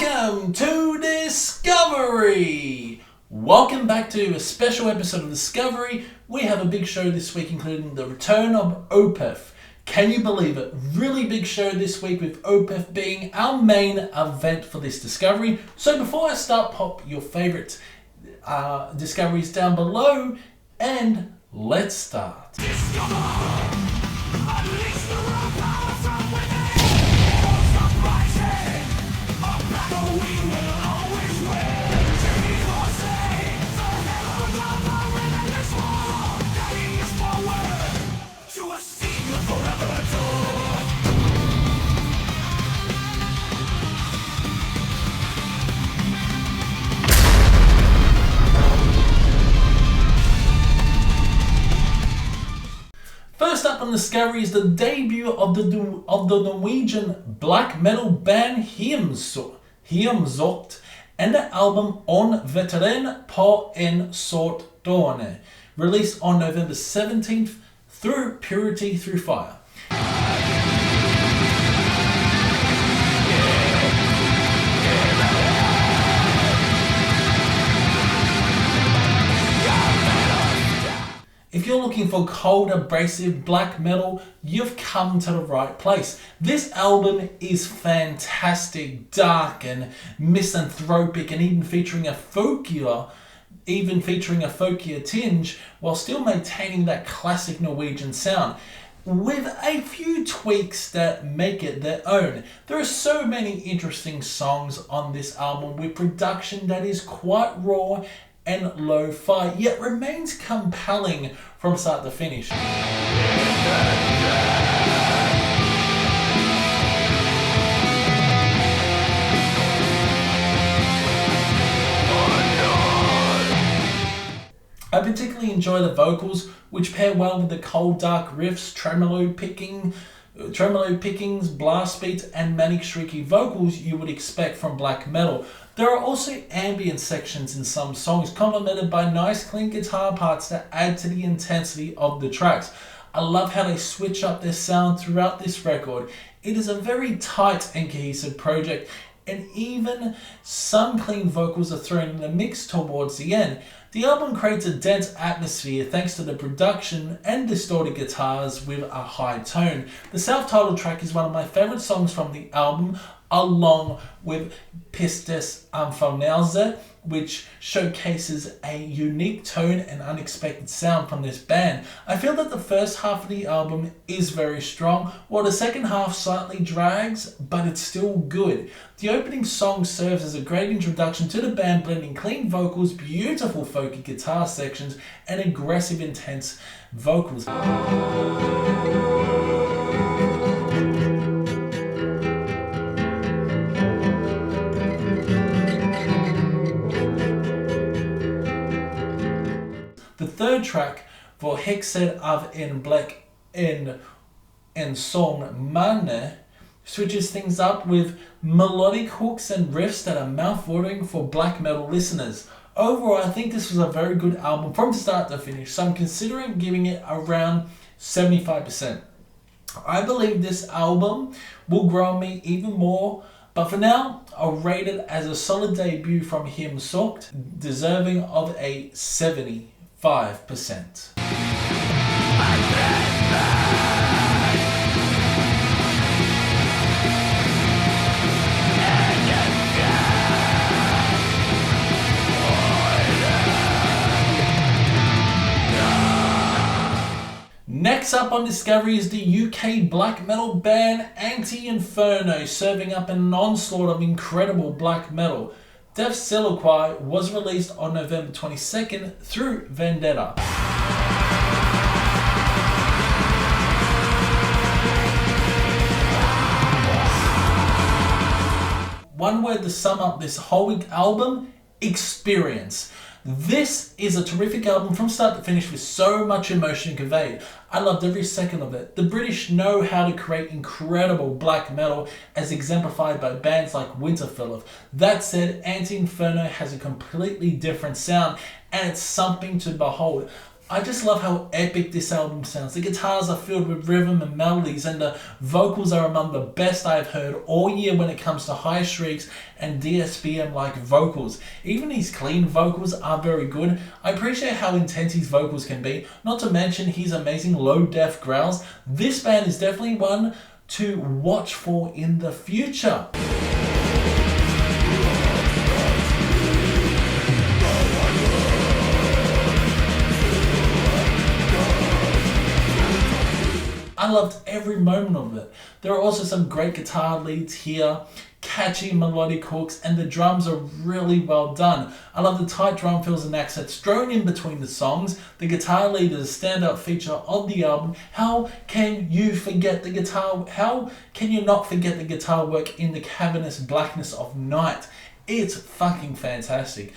Welcome to Discovery! Welcome back to a special episode of Discovery. We have a big show this week, including the return of Opeth. Can you believe it? Really big show this week with Opeth being our main event for this Discovery. So before I start, pop your favourite Discoveries down below and let's start. Discover! Unleash the raw power from within! Stop rising! A battle we will always win! Journey or say, the hell of a relentless war! Guiding us forward to a scene of forever adored! First up on Discovery is the debut of the Norwegian black metal band Hjemsøkt and the album Vinteren på en sort trone, released on November 17th through Purity Through Fire. If you're looking for cold, abrasive black metal, you've come to the right place. This album is fantastic, dark and misanthropic, and even featuring a folkier tinge, while still maintaining that classic Norwegian sound, with a few tweaks that make it their own. There are so many interesting songs on this album with production that is quite raw and lo-fi, yet remains compelling from start to finish. I particularly enjoy the vocals, which pair well with the cold, dark riffs, tremolo pickings, blast beats, and manic, shrieky vocals you would expect from black metal. There are also ambient sections in some songs, complemented by nice clean guitar parts that add to the intensity of the tracks. I love how they switch up their sound throughout this record. It is a very tight and cohesive project, and even some clean vocals are thrown in the mix towards the end. The album creates a dense atmosphere thanks to the production and distorted guitars with a high tone. The self-titled track is one of my favourite songs from the album, along with Ante-Inferno, which showcases a unique tone and unexpected sound from this band. I feel that the first half of the album is very strong, while the second half slightly drags, but it's still good. The opening song serves as a great introduction to the band, blending clean vocals, beautiful folky guitar sections, and aggressive, intense vocals. The third track, for Hjemsøkt av en black en sånn manne, switches things up with melodic hooks and riffs that are mouth-watering for black metal listeners. Overall, I think this was a very good album from start to finish, so I'm considering giving it around 75%. I believe this album will grow on me even more, but for now, I'll rate it as a solid debut from Hjemsøkt, deserving of a 75%. Next up on Discovery is the UK black metal band Ante-Inferno, serving up an onslaught of incredible black metal. Soliloquy was released on November 22nd through Vendetta. One word to sum up this whole album: experience. This is a terrific album from start to finish with so much emotion conveyed. I loved every second of it. The British know how to create incredible black metal, as exemplified by bands like Vinteren. That said, Ante-Inferno has a completely different sound, and it's something to behold. I just love how epic this album sounds. The guitars are filled with rhythm and melodies, and the vocals are among the best I've heard all year when it comes to high shrieks and DSBM-like vocals. Even his clean vocals are very good. I appreciate how intense his vocals can be, not to mention his amazing low-def growls. This band is definitely one to watch for in the future. I loved every moment of it. There are also some great guitar leads here, catchy melodic hooks, and the drums are really well done. I love the tight drum fills and accents thrown in between the songs. The guitar lead is a standout feature of the album. How can you forget the guitar? How can you not forget the guitar work in the cavernous blackness of night? It's fucking fantastic.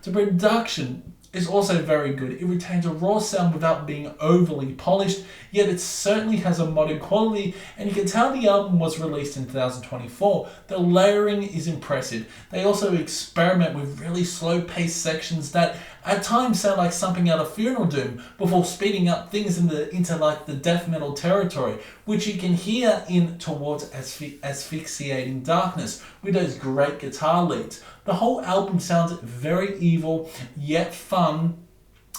The production is also very good. It retains a raw sound without being overly polished, yet it certainly has a modern quality, and you can tell the album was released in 2024. The layering is impressive. They also experiment with really slow-paced sections that at times sound like something out of Funeral Doom before speeding up things into like the death metal territory, which you can hear in Towards Asphyxiating Darkness with those great guitar leads. The whole album sounds very evil, yet fun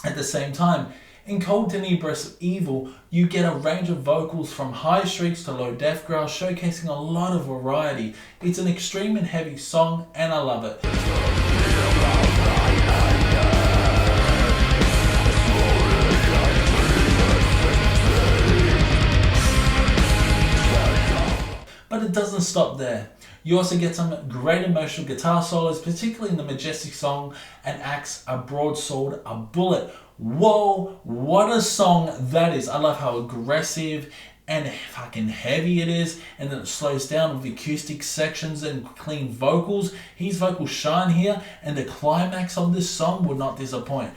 at the same time. In Cold Tenebrous Evil, you get a range of vocals from high shrieks to low death growls, showcasing a lot of variety. It's an extreme and heavy song, and I love it. But it doesn't stop there. You also get some great emotional guitar solos, particularly in the majestic song and Axe a Broadsword, a Bullet. Whoa, what a song that is. I love how aggressive and fucking heavy it is, and then it slows down with acoustic sections and clean vocals. His vocals shine here, and the climax of this song would not disappoint.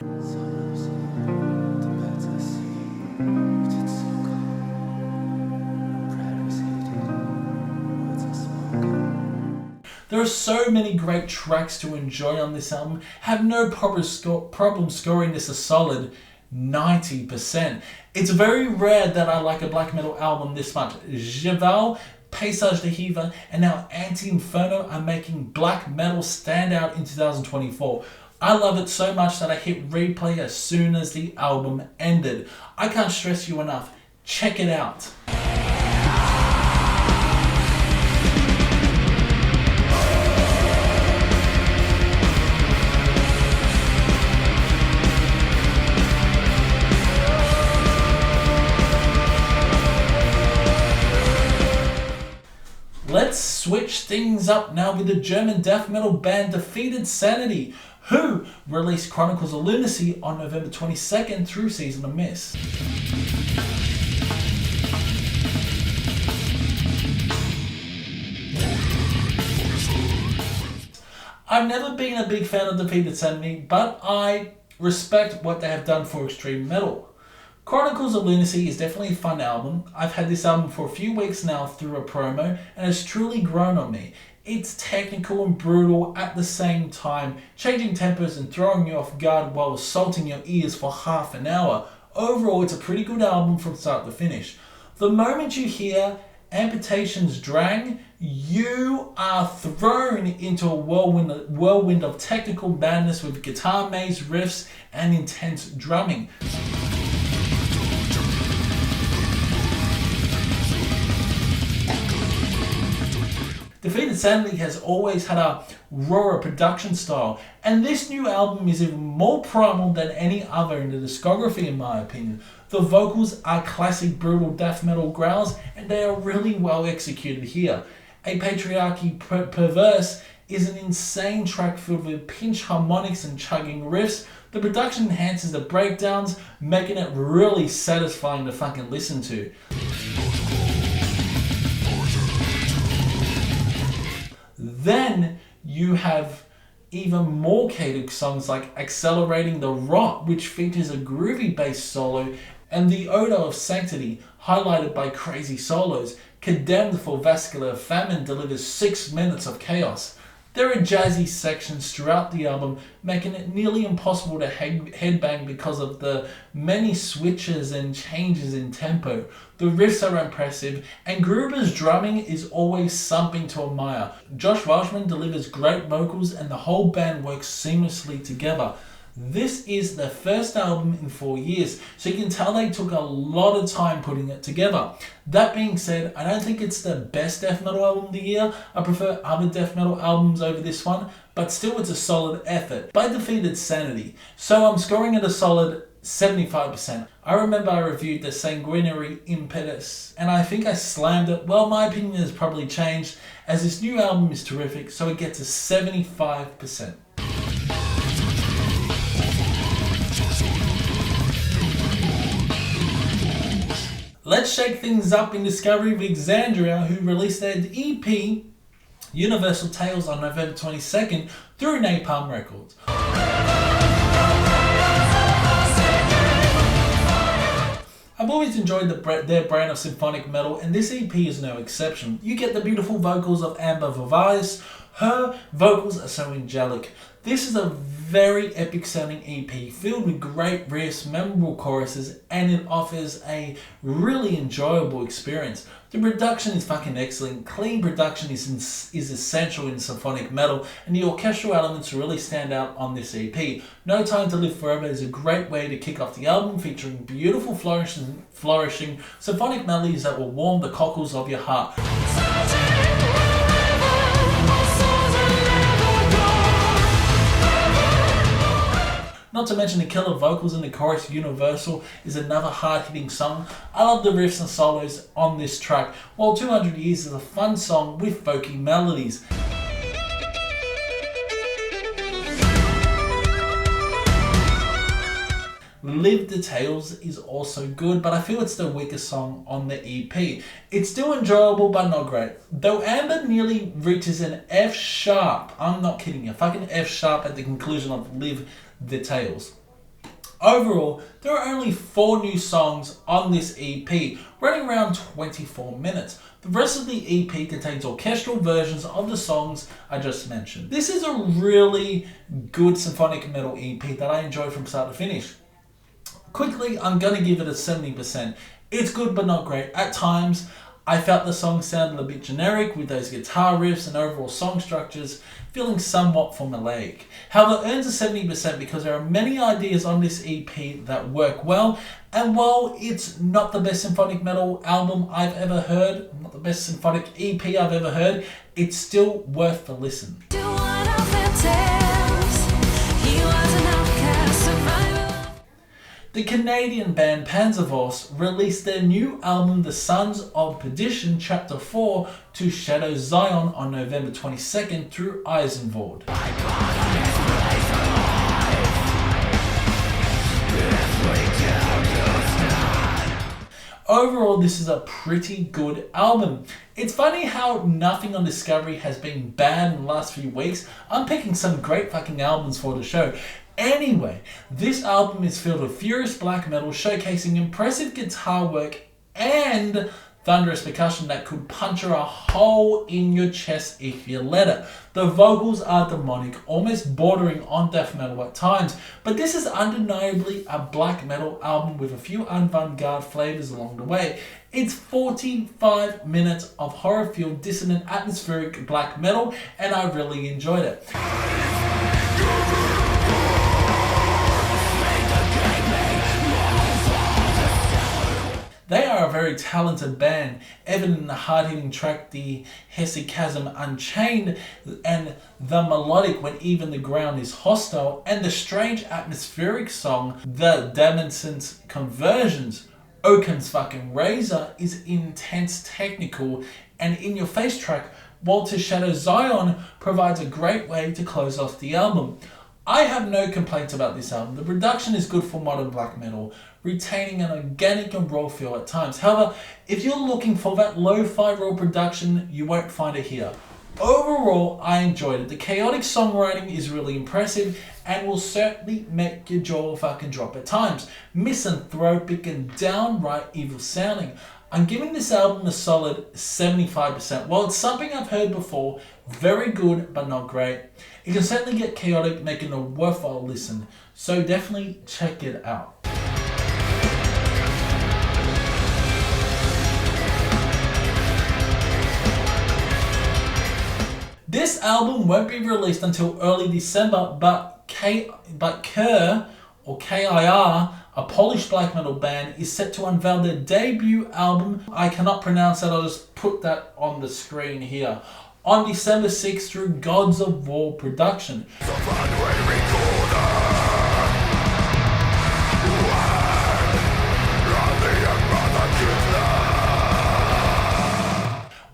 There are so many great tracks to enjoy on this album. Have no problem scoring this a solid 90%. It's very rare that I like a black metal album this much. Javal, Paysage de Hiva, and now Ante-Inferno are making black metal stand out in 2024. I love it so much that I hit replay as soon as the album ended. I can't stress you enough. Check it out. Let's switch things up now with the German death metal band defeated Sanity, who released Chronicles of Lunacy on November 22nd through Season of Mist. I've never been a big fan of defeated Sanity, but I respect what they have done for extreme metal. Chronicles of Lunacy is definitely a fun album. I've had this album for a few weeks now through a promo, and it's truly grown on me. It's technical and brutal at the same time, changing tempos and throwing you off guard while assaulting your ears for half an hour. Overall, it's a pretty good album from start to finish. The moment you hear Amputation's Drang, you are thrown into a whirlwind of technical madness with guitar maze riffs and intense drumming. Defeated Sanity has always had a rawer production style, and this new album is even more primal than any other in the discography in my opinion. The vocals are classic brutal death metal growls, and they are really well executed here. A Patriarchy Perverse is an insane track filled with pinch harmonics and chugging riffs. The production enhances the breakdowns, making it really satisfying to fucking listen to. Then you have even more catered songs like Accelerating the Rot, which features a groovy bass solo and the odour of Sanity, highlighted by crazy solos. Condemned for Vascular Famine delivers 6 minutes of chaos. There are jazzy sections throughout the album, making it nearly impossible to headbang because of the many switches and changes in tempo. The riffs are impressive, and Gruber's drumming is always something to admire. Josh Rajman delivers great vocals, and the whole band works seamlessly together. This is their first album in 4 years, so you can tell they took a lot of time putting it together. That being said, I don't think it's the best death metal album of the year. I prefer other death metal albums over this one, but still it's a solid effort. But I defeated Sanity, so I'm scoring it a solid 75%. I remember I reviewed the Sanguinary Impetus, and I think I slammed it. Well, my opinion has probably changed, as this new album is terrific, so it gets a 75%. Let's shake things up in discovery with Xandria, who released their EP, Universal Tales, on November 22nd through Napalm Records. I've always enjoyed their brand of symphonic metal, and this EP is no exception. You get the beautiful vocals of Amber Vivace. Her vocals are so angelic. This is a very epic sounding EP filled with great riffs, memorable choruses, and it offers a really enjoyable experience. The production is fucking excellent. Clean production is essential in symphonic metal, and the orchestral elements really stand out on this EP. No Time to Live Forever is a great way to kick off the album, featuring beautiful flourishing symphonic melodies that will warm the cockles of your heart. Not to mention the killer vocals in the chorus. Universal is another hard-hitting song. I love the riffs and solos on this track, while 200 Years is a fun song with folky melodies. Live the Tales is also good, but I feel it's the weakest song on the EP. It's still enjoyable, but not great. Though Amber nearly reaches an F sharp, I'm not kidding you, fucking F sharp at the conclusion of Live the Tales. Overall, there are only 4 new songs on this EP, running around 24 minutes. The rest of the EP contains orchestral versions of the songs I just mentioned. This is a really good symphonic metal EP that I enjoy from start to finish. Quickly, I'm going to give it a 70%. It's good but not great. At times, I felt the song sounded a bit generic with those guitar riffs and overall song structures feeling somewhat formulaic. However, it earns a 70% because there are many ideas on this EP that work well, and while it's not the best symphonic metal album I've ever heard, not the best symphonic EP I've ever heard, it's still worth the listen. The Canadian band Panzerfaust released their new album The Sons of Perdition Chapter 4 to Shadow Zion on November 22nd through Eisenwald. Overall, this is a pretty good album. It's funny how nothing on Discovery has been bad in the last few weeks. I'm picking some great fucking albums for the show. Anyway, this album is filled with furious black metal, showcasing impressive guitar work and thunderous percussion that could puncture a hole in your chest if you let it. The vocals are demonic, almost bordering on death metal at times, but this is undeniably a black metal album with a few avant-garde flavors along the way. It's 45 minutes of horror-fueled, dissonant, atmospheric black metal, and I really enjoyed it. They are a very talented band, evident in the hard-hitting track The Hesychasm Unchained, and the melodic When Even the Ground is Hostile, and the strange atmospheric song The Damascen's Conversions. Oakham's fucking Razor is intense, technical, and in-your-face track, while To Shadow Zion provides a great way to close off the album. I have no complaints about this album. The production is good for modern black metal, retaining an organic and raw feel at times. However, if you're looking for that lo-fi raw production, you won't find it here. Overall, I enjoyed it. The chaotic songwriting is really impressive and will certainly make your jaw fucking drop at times. Misanthropic and downright evil sounding. I'm giving this album a solid 75%. While it's something I've heard before, very good but not great. It can certainly get chaotic, making a worthwhile listen. So definitely check it out. This album won't be released until early December, but KIR, a Polish black metal band, is set to unveil their debut album. I cannot pronounce that, I'll just put that on the screen here. On December 6th through Gods of War Production.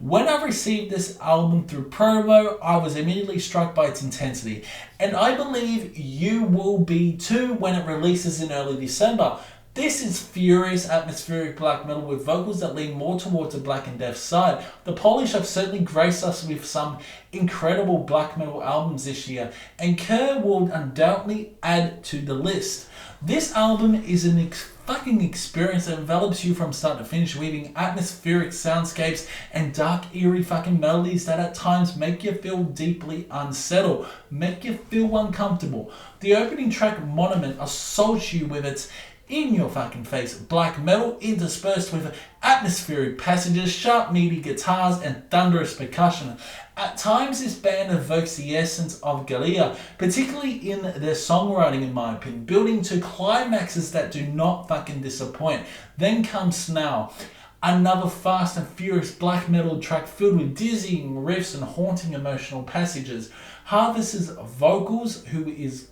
When I received this album through promo, I was immediately struck by its intensity, and I believe you will be too when it releases in early December. This is furious atmospheric black metal with vocals that lean more towards the black and death side. The Polish have certainly graced us with some incredible black metal albums this year, and KIR will undoubtedly add to the list. This album is an fucking experience that envelops you from start to finish, weaving atmospheric soundscapes and dark, eerie fucking melodies that at times make you feel deeply unsettled, make you feel uncomfortable. The opening track, Monument, assaults you with its in-your-fucking-face black metal interspersed with atmospheric passages, sharp meaty guitars, and thunderous percussion. At times, this band evokes the essence of Gallia, particularly in their songwriting, in my opinion, building to climaxes that do not fucking disappoint. Then comes Snarl, another fast and furious black metal track filled with dizzying riffs and haunting emotional passages. Harvest's vocals, who is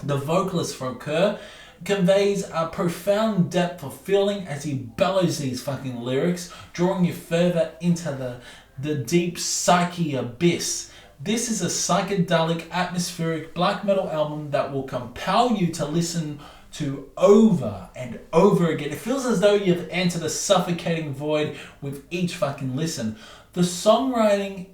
the vocalist for KIR, conveys a profound depth of feeling as he bellows these fucking lyrics, drawing you further into the deep psyche abyss. This is a psychedelic, atmospheric black metal album that will compel you to listen to over and over again. It feels as though you've entered a suffocating void with each fucking listen. The songwriting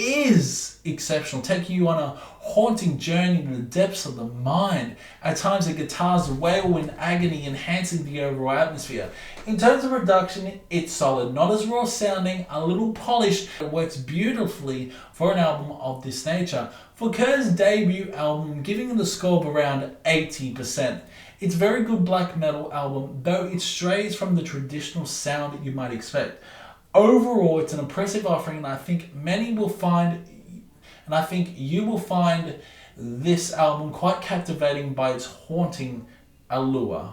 is exceptional, taking you on a haunting journey to the depths of the mind. At times the guitars wail in agony, enhancing the overall atmosphere. In terms of production, it's solid, not as raw sounding, a little polished. It works beautifully for an album of this nature. For KIR's debut album, giving it a score of around 80%. It's a very good black metal album, though it strays from the traditional sound that you might expect. Overall, it's an impressive offering, and I think you will find this album quite captivating by its haunting allure.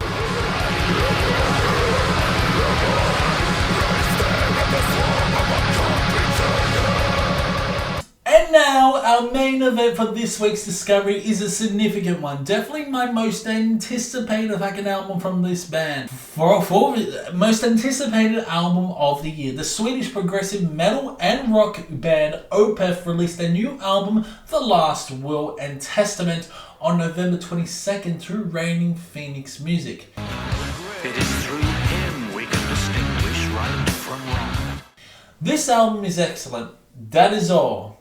And now, our main event for this week's Discovery is a significant one. Definitely my most anticipated fucking album from this band. For most anticipated album of the year. The Swedish progressive metal and rock band Opeth released their new album, The Last Will and Testament, on November 22nd through Reigning Phoenix Music. It is through him we can distinguish right from wrong. This album is excellent. That is all.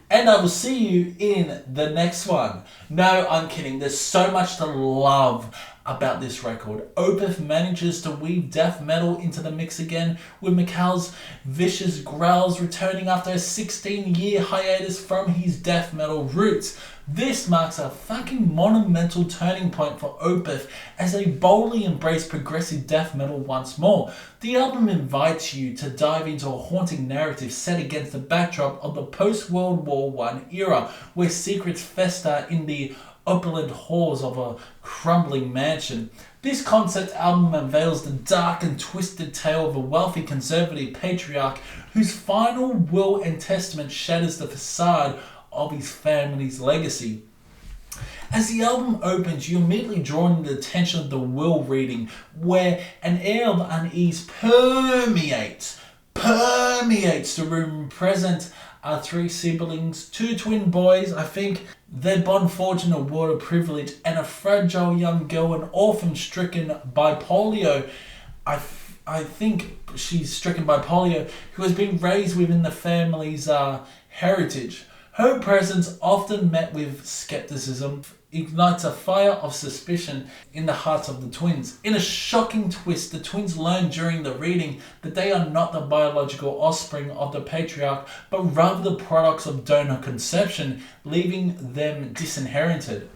And I will see you in the next one. No, I'm kidding. There's so much to love about this record. Opeth manages to weave death metal into the mix again, with Mikhail's vicious growls returning after a 16-year hiatus from his death metal roots. This marks a fucking monumental turning point for Opeth as they boldly embrace progressive death metal once more. The album invites you to dive into a haunting narrative set against the backdrop of the post-World War I era, where secrets fester in the opulent halls of a crumbling mansion. This concept album unveils the dark and twisted tale of a wealthy conservative patriarch whose final will and testament shatters the facade of his family's legacy. As the album opens, you're immediately drawn to the attention of the will reading, where an air of unease permeates the room. Present are three siblings, two twin boys, I think, their bond forged in a world of privilege, and a fragile young girl, an orphan stricken by polio. I think she's stricken by polio, who has been raised within the family's heritage. Her presence, often met with skepticism, ignites a fire of suspicion in the hearts of the twins. In a shocking twist, the twins learn during the reading that they are not the biological offspring of the patriarch, but rather the products of donor conception, leaving them disinherited.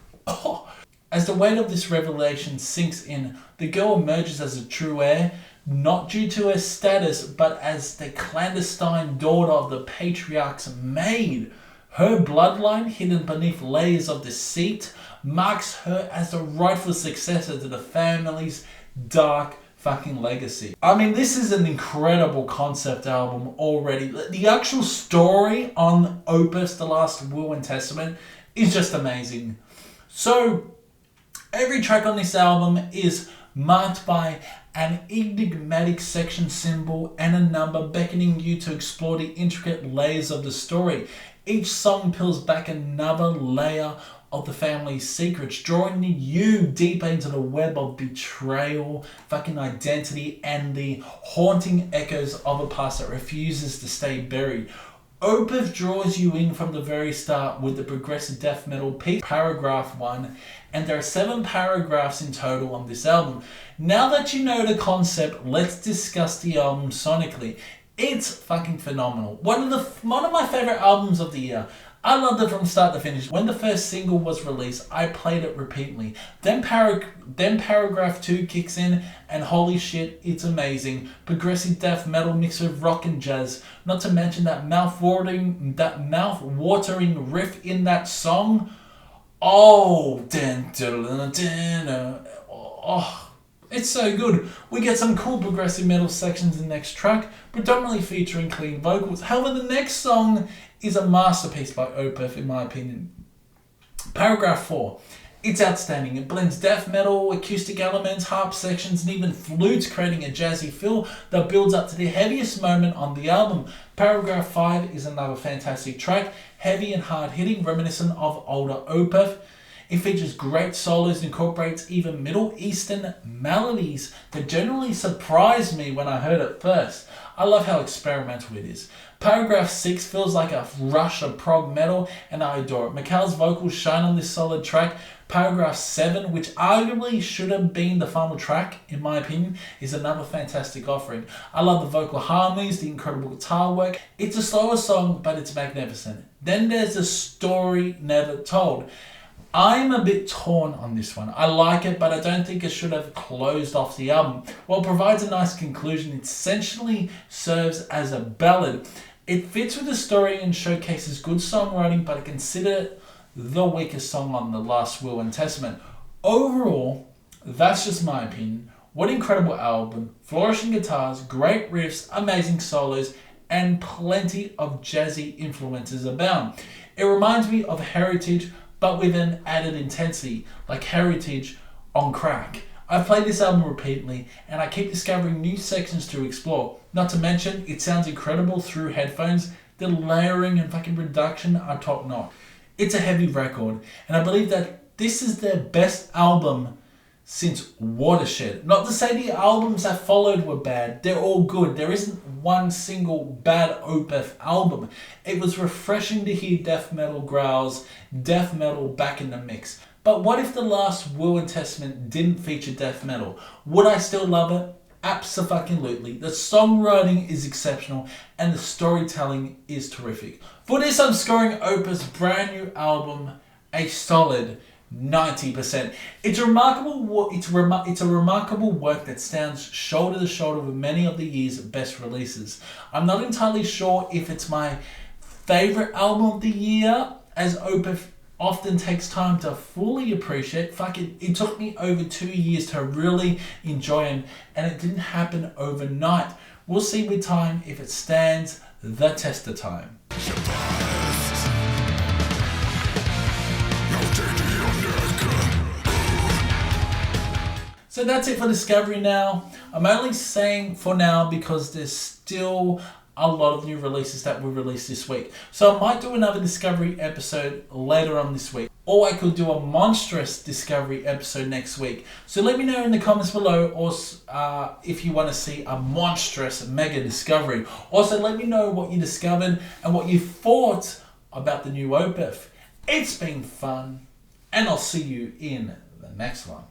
As the weight of this revelation sinks in, the girl emerges as a true heir, not due to her status, but as the clandestine daughter of the patriarch's maid. Her bloodline, hidden beneath layers of deceit, marks her as the rightful successor to the family's dark fucking legacy. I mean, this is an incredible concept album already. The actual story on Opeth, The Last Will and Testament, is just amazing. So, every track on this album is marked by an enigmatic section symbol and a number beckoning you to explore the intricate layers of the story. Each song peels back another layer of the family's secrets, drawing you deeper into the web of betrayal, fucking identity, and the haunting echoes of a past that refuses to stay buried. Opeth draws you in from the very start with the progressive death metal piece, Paragraph 1, and there are 7 paragraphs in total on this album. Now that you know the concept, let's discuss the album sonically. It's fucking phenomenal. One of my favorite albums of the year. I loved it from start to finish. When the first single was released, I played it repeatedly. Then Paragraph 2 kicks in, and holy shit, it's amazing. Progressive death metal mixed with rock and jazz. Not to mention that mouth-watering riff in that song. Oh, it's so good. We get some cool progressive metal sections in the next track, predominantly featuring clean vocals. However, the next song is a masterpiece by Opeth, in my opinion. Paragraph 4. It's outstanding. It blends death metal, acoustic elements, harp sections, and even flutes, creating a jazzy feel that builds up to the heaviest moment on the album. Paragraph 5 is another fantastic track, heavy and hard-hitting, reminiscent of older Opeth. It features great solos and incorporates even Middle Eastern melodies that generally surprised me when I heard it first. I love how experimental it is. Paragraph 6 feels like a rush of prog metal, and I adore it. Mikhail's vocals shine on this solid track. Paragraph 7, which arguably should have been the final track, in my opinion, is another fantastic offering. I love the vocal harmonies, the incredible guitar work. It's a slower song, but it's magnificent. Then there's the story never told. I'm a bit torn on this one. I like it, but I don't think it should have closed off the album. While it provides a nice conclusion, it essentially serves as a ballad. It fits with the story and showcases good songwriting, but I consider it the weakest song on The Last Will and Testament. Overall, that's just my opinion. What an incredible album. Flourishing guitars, great riffs, amazing solos, and plenty of jazzy influences abound. It reminds me of Heritage, but with an added intensity, like Heritage on crack. I've played this album repeatedly, and I keep discovering new sections to explore. Not to mention, it sounds incredible through headphones. The layering and fucking production are top notch. It's a heavy record, and I believe that this is their best album since Watershed. Not to say the albums that followed were bad, they're all good. There isn't one single bad Opeth album. It was refreshing to hear death metal growls, death metal back in the mix. But what if The Last Will and Testament didn't feature death metal? Would I still love it? Abso-fucking-lutely. The songwriting is exceptional and the storytelling is terrific. For this, I'm scoring Opeth's brand new album a solid 90%. It's a remarkable work that stands shoulder to shoulder with many of the year's best releases. I'm not entirely sure if it's my favorite album of the year, as Opeth often takes time to fully appreciate. It took me over 2 years to really enjoy him, and it didn't happen overnight. We'll see with time if it stands the test of time. So that's it for Discovery now. I'm only saying for now because there's still a lot of new releases that were released this week. So I might do another Discovery episode later on this week. or I could do a monstrous discovery episode next week. So let me know in the comments below, or if you want to see a monstrous mega discovery. Also, let me know what you discovered and what you thought about the new Opeth. It's been fun, and I'll see you in the next one.